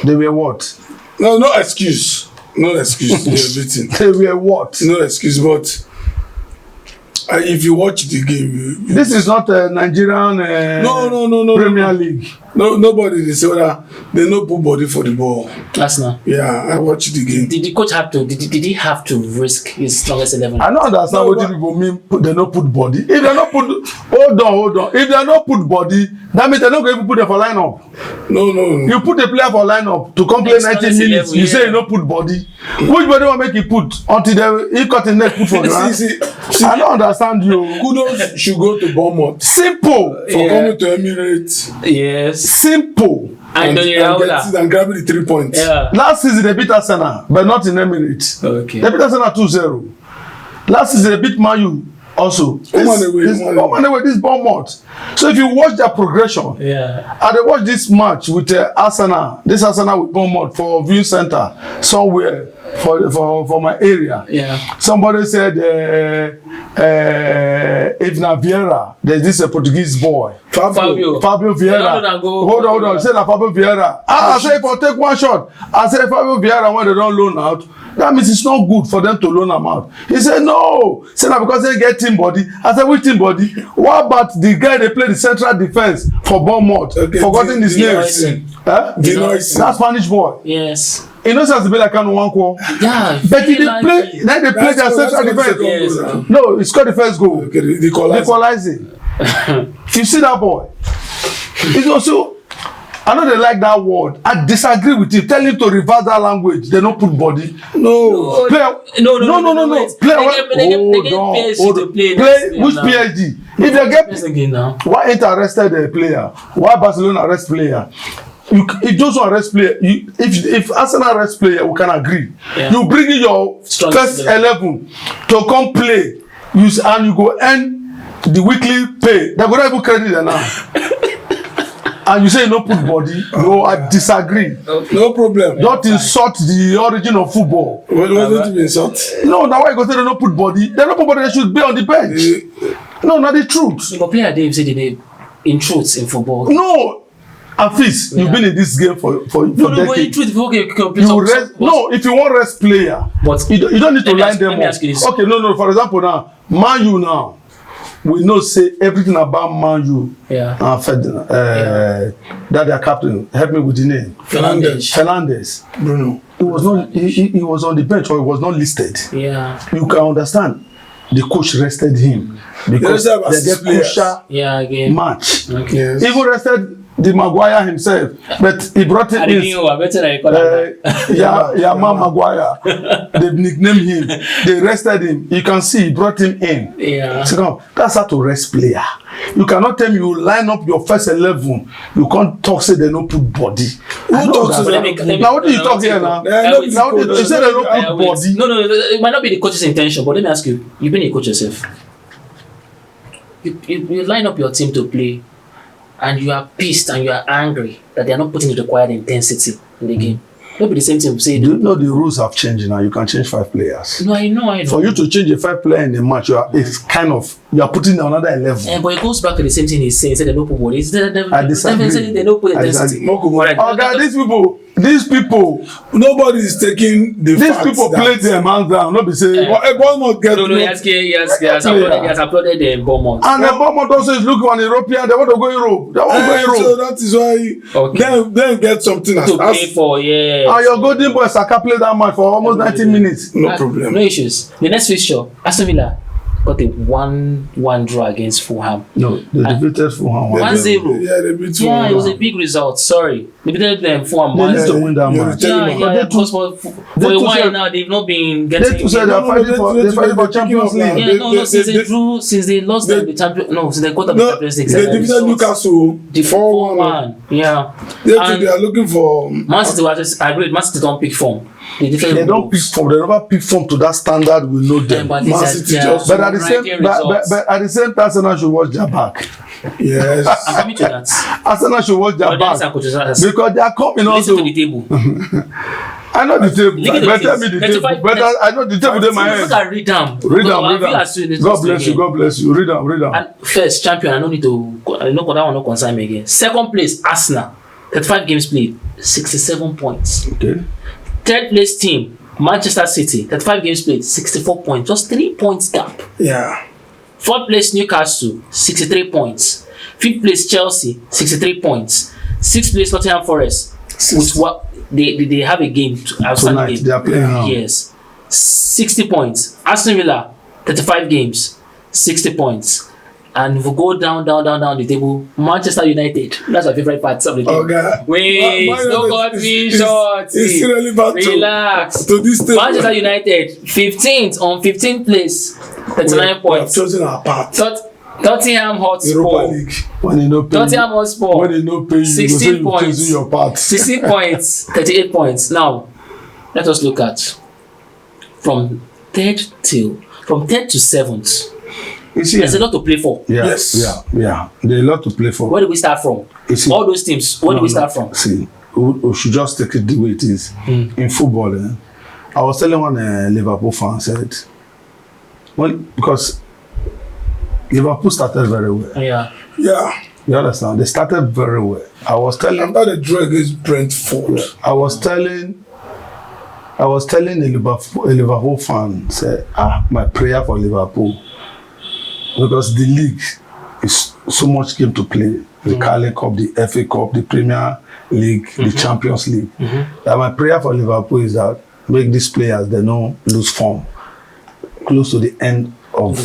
they were what? No excuse. No excuse. They were beaten. They were what? No excuse, but if you watch the game, This is not a Nigerian no, Premier League. No, nobody they say that they no put body for the ball. Arsenal. Yeah, I watched the game. Did the coach have to? Did he have to risk his strongest 11? I don't understand what people mean. They not put body. If they not put, hold on. If they not put body, that means they not going to put them for lineup. No. You put a player for lineup to come play 90 minutes. You say you not put body. Which body will make you put until he cut his neck put for ground? See, I don't understand you. Kudos should go to Bournemouth Simple for coming to Emirates. Yes. Simple. And grabbing the 3 points. Yeah. Last season they beat Arsenal, but not in Emirates. Okay. They beat Arsenal 2-0. Last season they beat Man U also. Home away, this Bournemouth. So if you watch their progression, I they watch this match with Arsenal. This Arsenal with Bournemouth for viewing center somewhere for my area. Yeah. Somebody said Ivna Vieira. There's this Portuguese boy. Fabio Vieira. Hold on. Say that Fabio Vieira. I say if I take one shot, I say Fabio Vieira when they don't loan out. That means it's not good for them to loan them out. He said no. Say that because they get team body. I said which team body? What about the guy they play the central defense for Bournemouth? Forgotten his name. That Spanish boy. Yes. He knows how to be like one quo. Yeah. But they play their central defense. Yes. No, he scored the first goal. Okay, equalizing. You see that boy? It's also. I know they like that word. I disagree with you. Tell him to reverse that language. They don't put body. No. No. Play. Hold on. Play which PSG? If they get why ain't arrested a player? Why Barcelona arrest player? If those one arrest player, if Arsenal arrest player, we can agree. Yeah. You bring in your first 11 to come play, and you go earn the weekly pay. They go not even credit them now. And you say you no put body. No, I disagree. Okay. No problem. Don't insult the origin of football. What was it insult? No, now why you go say they no put body? They no put body. They should be on the bench. No, not the truth. But player Dave said they in truth in football. No, Afis, you've been in this game for decades. But in truth, if you want rest player, but you don't need to line them up. Okay, no. For example, now Man U now. We know say everything about Man U. Yeah. That their captain. Help me with the name. Fernandes. Bruno. He was not. He was on the bench or he was not listed. Yeah. You can understand. The coach rested him because they get crucial match. Okay. Yes. Even rested the Maguire himself, but he brought him in. Maguire. They nicknamed him. They rested him. You can see he brought him in. Yeah. So now, that's how to rest player. You cannot tell me you line up your first 11. You can't talk say they don't put body. Who talks to them? Now what do you talk here now? You say they don't put body. No, it might not be the coach's intention, but let me ask you. You've been a coach yourself. You line up your team to play, and you are pissed and you are angry that they are not putting the required intensity in the game. It'll be the same thing we say. Do you know the rules have changed now? You can change 5 players. No, I know. For you to change a 5 player in a match, it's kind of you are putting another 11. But it goes back to the same thing he's saying. He said they don't put body. I disagree. They don't put intensity. These people. Nobody is taking the. These people play their hands down. Not be saying. Bournemouth get. No. He has applauded the Bournemouth. And the Bournemouth also is looking on European. They want to go Europe. So that is why they get something to pay for. Yeah. And your golden boy Saka played that match for almost 90 minutes. No problem. No issues. The next fixture, Aston Villa got a 1-1 draw against Fulham. No, they defeated Fulham 1-0. Yeah, they beat Fulham. Yeah, it was a big result. Sorry. They beat them Fulham 1-0. They need to win that match. Yeah, because for a while now they've not been getting. They said they're fighting for Champions League. Yeah, no, since they drew, since they lost the Champions, since they got the Champions League. They defeated Newcastle 4-1. Yeah. They are looking for. Man City, I agree. Man City don't pick form. They don't pick form. They never pick form to that standard. We know them. Man City just. But at the same time, Arsenal should watch their back. Yes. I'm coming to that. Arsenal should watch their back because they are coming also. Listen to the table. I know the table. But tell me the table. But I know the table in my head. Look at read them. God bless you. Read them. And first champion, I don't need to. I know that one no concern me again. Second place, Arsenal, 35 games played, 67 points. Okay. Third place team, Manchester City, 35 games played, 64 points, just 3 points gap. Yeah. Fourth place Newcastle, 63 points. Fifth place Chelsea, 63 points. Sixth place Nottingham Forest, with what they have a game outstanding game. They are playing now. Yes, 60 points. Aston Villa, 35 games, 60 points. And if we go down the table, Manchester United. That's my favorite part of the game. Okay. Wait, don't cut me short. It's still relevant Relax. to this table. Manchester United, 15th on 15th place, 39 We have points. chosen our part. Tottenham Europa Hotspur. League. When they no pay Tottenham you, Hotspur. when they no pay you, 16 you points. choosing your part. 16 points, 38 points. Now, let us look at from third to 7th. You see, There's a lot to play for. yeah, Yes. yeah. There's a lot to play for. Where do we start from? You see, All those teams, where do we start from? See, we should just take it the way it is. In football, I was telling one Liverpool fan said, well, because Liverpool started very well. Yeah. Yeah. You understand? They started very well. I was telling After the draw against Brentford. I was telling a Liverpool fan, say, my prayer for Liverpool, because the league is so much game to play. The Carling Cup, the FA Cup, the Premier League, the Champions League. That my prayer for Liverpool is that make these players they don't lose form close to the end of the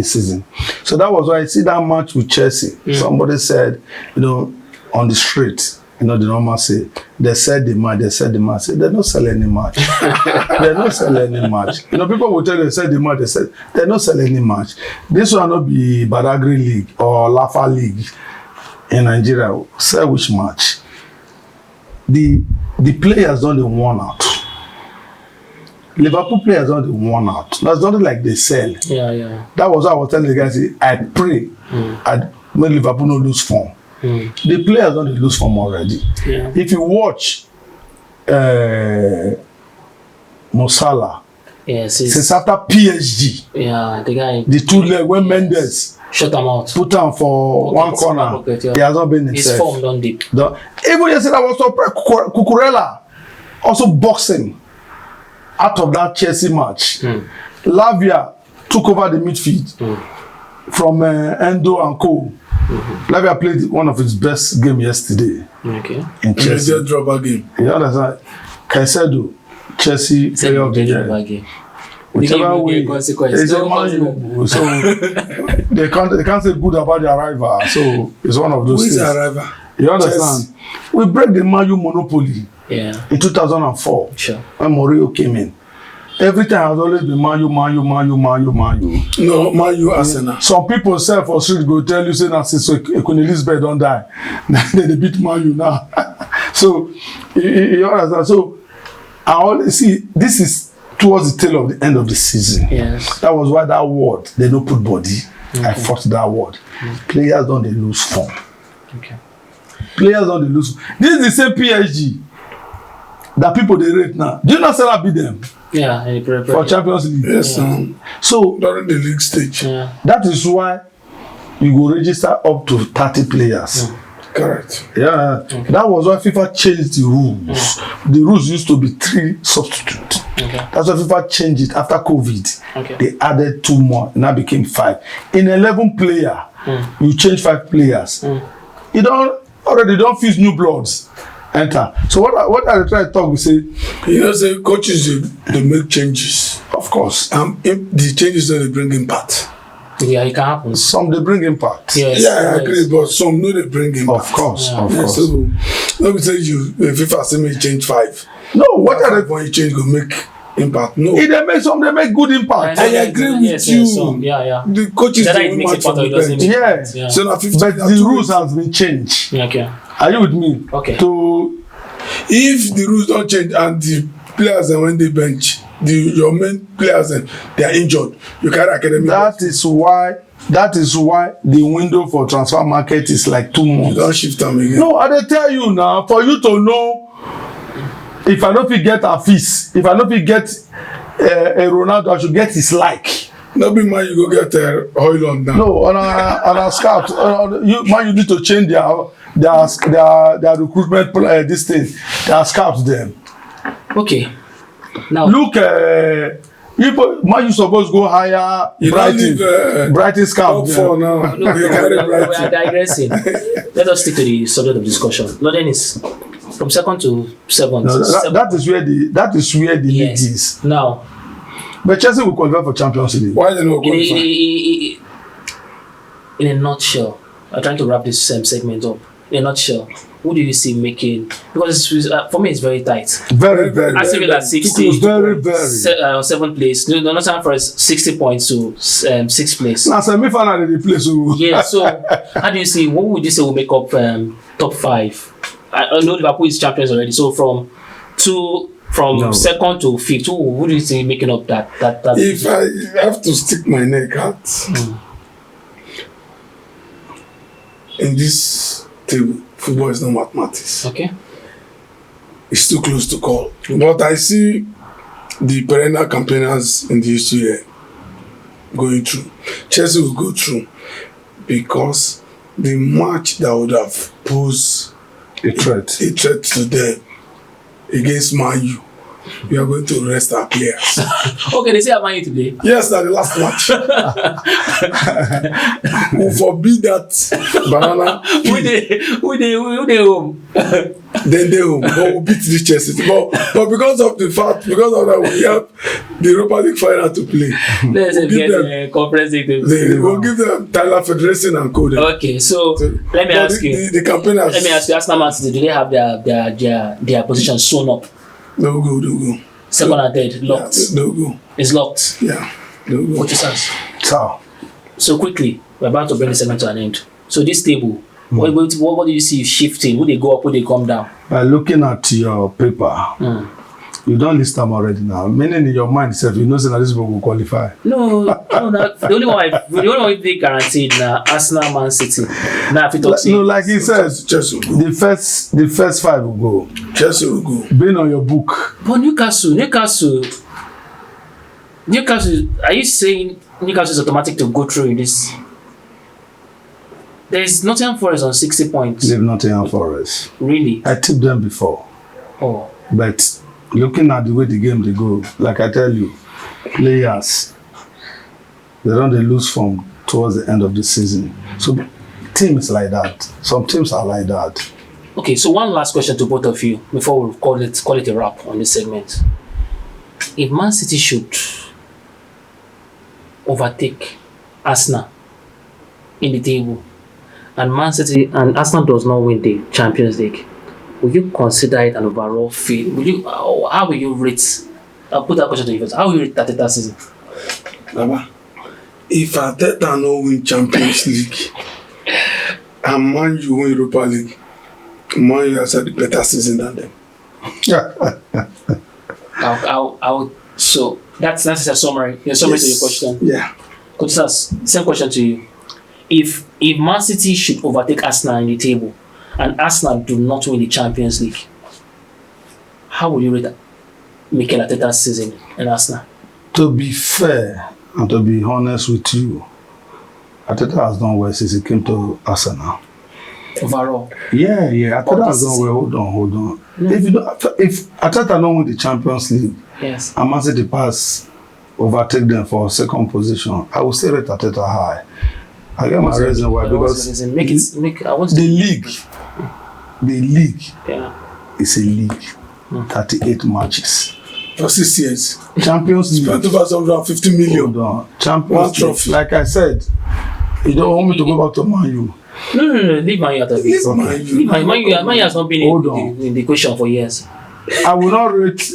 season. So that was why I see that match with Chelsea. Somebody said, on the street, the normal say, they said the match. Say, they don't sell any match. They don't sell any match. People will tell you, they said the match, they said, they don't sell any match. This will not be Badagry League or Lafa League in Nigeria. Sell which match? The players don't worn out. Liverpool players don't worn out. That's not like they sell. Yeah. That was what I was telling the guys. I pray I'd make Liverpool not lose form. The players don't lose form already. Yeah. If you watch Mo Salah, since after PSG, the two leg when Mendes shut them out, put him for one corner, he has not been himself. His form don't deep. Even yesterday I was surprised. Cucurella also boxing out of that Chelsea match. Lavia took over the midfield from Endo and Co. Lavia played one of his best games yesterday in Chelsea. Major dropper game. You understand? Caicedo, Chelsea player of the year. Whichever way, it's a Man U. So they can't say good about their rival. So it's one of those Who is things. our rival? You understand? Chelsea. We break the Man U monopoly in 2004 when Mourinho came in. Every time has always been Man U. No, Man U Arsenal. Some people say for street go tell you say that since Queen Elizabeth don't die, they beat Man U now. So you understand? So I always see this is towards the tail of the end of the season. Yes. That was why that word they don't put body. I fought that word. Players don't they lose form. Players don't they lose. This is the same PSG that people they rate now. Do you not say that beat them? Yeah, for Champions League. Yes, so during the league stage. That is why you go register up to 30 players. Correct. Yeah. That was why FIFA changed the rules. The rules used to be 3 substitutes. That's why FIFA changed it after COVID. They added 2 more, and that became 5. In 11 player, you change 5 players. You don't fuse new bloods. Enter. So what I try to talk, we say, say coaches they make changes. Of course. If the changes that they bring impact. Yeah, it can happen. Some they bring impact. Yes, I agree, but some no they bring impact. Of course. So let me tell you, if FIFA say me change 5. No, what are they when you change go make impact? No. If they make some, they make good impact. I agree with you. The coaches don't match from the bench. Yeah. So now 50, but the rules has been changed. Are you with me? If the rules don't change and the players and when they bench, your main players and they are injured, you carry academy. That is why the window for transfer market is like 2 months. You don't shift them again. No, I tell you now, for you to know if I don't get a fees, if I don't get a Ronaldo, I should get his like. No be man you go get Hoyland now. No, on a scout, you need to change their recruitment this thing. Their scouts them. Okay. Now look You supposed to go higher. You don't leave Brighton scout. top 4 now. No, we are digressing. Let us stick to the subject of discussion. London is from 2nd to 7th. No, that is where the league is. Now, but Chelsea will qualify for Champions League. Why they not qualify? in a nutshell, I'm trying to wrap this segment up. In a nutshell, who do you see making? Because for me, it's very tight. Very, very. Arsenal at 60. Very, very. 7th place. No, not time for us. 60 points to 6th place. Now, semi-final they play. So Yeah. So, how do you see? What would you say will make up top 5? I know Liverpool is champions already. So from 2nd to 5th, who do you see making up that? If I have to stick my neck out in this table, football is not mathematics. Okay. It's too close to call. But I see the perennial campaigners in the history here going through. Chelsea will go through because the match that would have posed a threat to them against Man U, we are going to rest our players. Okay, they say I'm Man U today. Yes, that's the last match. We'll forbid that banana. Who they home? Then they home. But we'll beat the Chelsea. But because of that, we have the Europa League final to play. Let's get the conference league. We'll give them Tyler Federation and Code. Okay, so let me ask you. The campaigners. Let me ask you, Arsenal Man City, do they have their position sewn up? They'll go. 2nd and 3rd, locked. Yeah, they'll go. It's locked. Yeah, they'll go. What you sense? So quickly, we're about to bring the segment to an end. So this table, what do you see shifting? Would they go up? Would they come down? By looking at your paper, you don't list them already now. Meaning in your mind itself, you know that this people will qualify. No. The only one they guaranteed now, Arsenal, Man City. Now if you talk, like he says, Chelsea will go. the first 5 will go. Chelsea will go. Being on your book. But Newcastle. Are you saying Newcastle is automatic to go through in this? There is Nottingham Forest on 60 points. Leave Nottingham Forest. Really? I tipped them before. Oh. But looking at the way the game they go, like I tell you, players, they lose form towards the end of the season. So teams like that. Some teams are like that. Okay, so one last question to both of you before we call it a wrap on this segment. If Man City should overtake Arsenal in the table, and Man City and Arsenal does not win the Champions League, will you consider it an overall fail? How will you rate? I'll put that question to you first. How will you rate that season? Baba, if Arteta no win Champions League and Man U win Europa League, Man U has had a better season than them. So that's a summary. A summary to your question. Yeah. Coach Sass, same question to you. If Man City should overtake Arsenal in the table and Arsenal do not win the Champions League, how would you rate Mikel Arteta's season in Arsenal? To be fair and to be honest with you, Arteta has done well since he came to Arsenal. Overall? Yeah. Arteta has done well. Hold on. If Arteta don't win the Champions League, yes, and Man City overtake them for 2nd position, I will still rate Arteta high. I get my reason why, because the league is a league. 38 matches. For 6 years. Champions League. Spent over 750 million. Hold on. Champions League. Like I said, you don't want me to go back to Man U. No. Leave Man U out of it. Man U has not been in the question for years. I will not rate.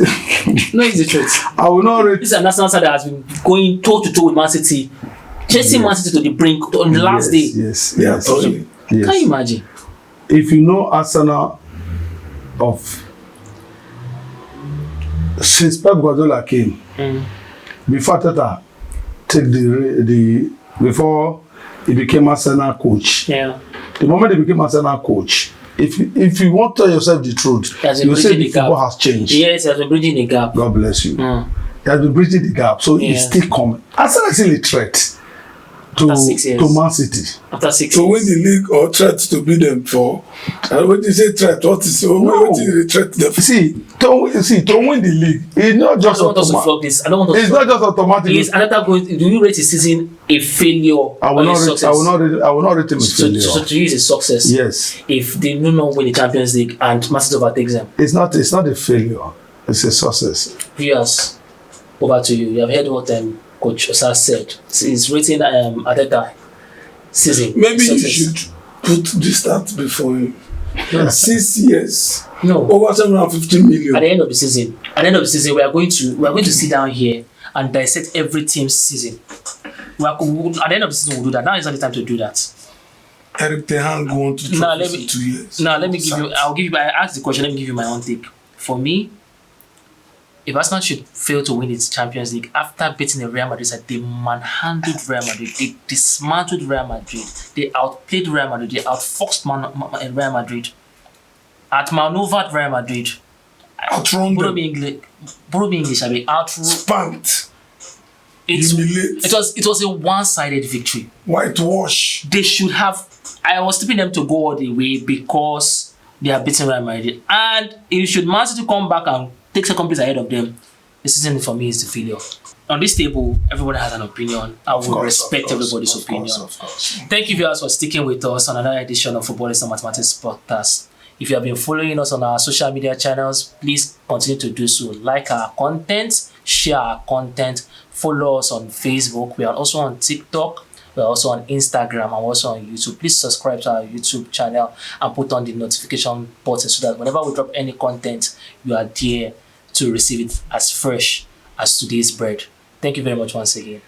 No, it's the truth. I will not rate. This is a national side that has been going toe to toe with Man City, chasing Man City to the brink on the last day. Yes. Can you imagine? If you know Arsenal since Pep Guardiola came, before Arteta before he became Arsenal coach. Yeah. The moment he became Arsenal coach, if you want to tell yourself the truth, you say the football has changed. Yes, he has been bridging the gap. God bless you. He has been bridging the gap, so he's still coming. Arsenal is still a threat. to, After 6 years. to Man City. After 6 To years. win the league or threat to beat them for. And when you say threat, what is what is the threat them for? To win the league, it's not I just don't want us to automatic. flog this. I don't want us It's to not just automatic. Is Anata going? Do you rate his season a failure I will or a not rate, success? I will not rate him as So failure. to you, it's a success. Yes, If they do not win the Champions League and Man City overtakes them. it's not a failure. It's a success. Viewers, over to you. You have heard what Coach Osa said. He's rating Arteta season. Maybe you success. should put the stat before him. No. 6 years. No. Over 750 million. At the end of the season, we are going to sit down here and dissect every team's season. At the end of the season, we'll do that. Now is not the time to do that. Eric Ten Hag won to Now trophies in 2 years. Now let me give you. I asked the question. Let me give you my own take. For me, if Arsenal should fail to win its Champions League after beating the Real Madrid side, they manhandled Real Madrid. They dismantled Real Madrid. They outplayed Real Madrid. They outfoxed Real Madrid. Outmaneuvered Real Madrid. Outrun Borrow them. me English. I mean, Spanked. It Humiliate. was a one-sided victory. Whitewash. They should have. I was tipping them to go all the way because they are beating Real Madrid, and if should Man City come back and take second place ahead of them, the season for me is the failure. On this table, everybody has an opinion. I will respect everybody's opinion. Of course. Thank you viewers for sticking with us on another edition of Footballers and Mathematics Podcast. If you have been following us on our social media channels, please continue to do so. Like our content, share our content, follow us on Facebook. We are also on TikTok. We're also on Instagram and also on YouTube. Please subscribe to our YouTube channel and put on the notification button so that whenever we drop any content, you are there to receive it as fresh as today's bread. Thank you very much once again.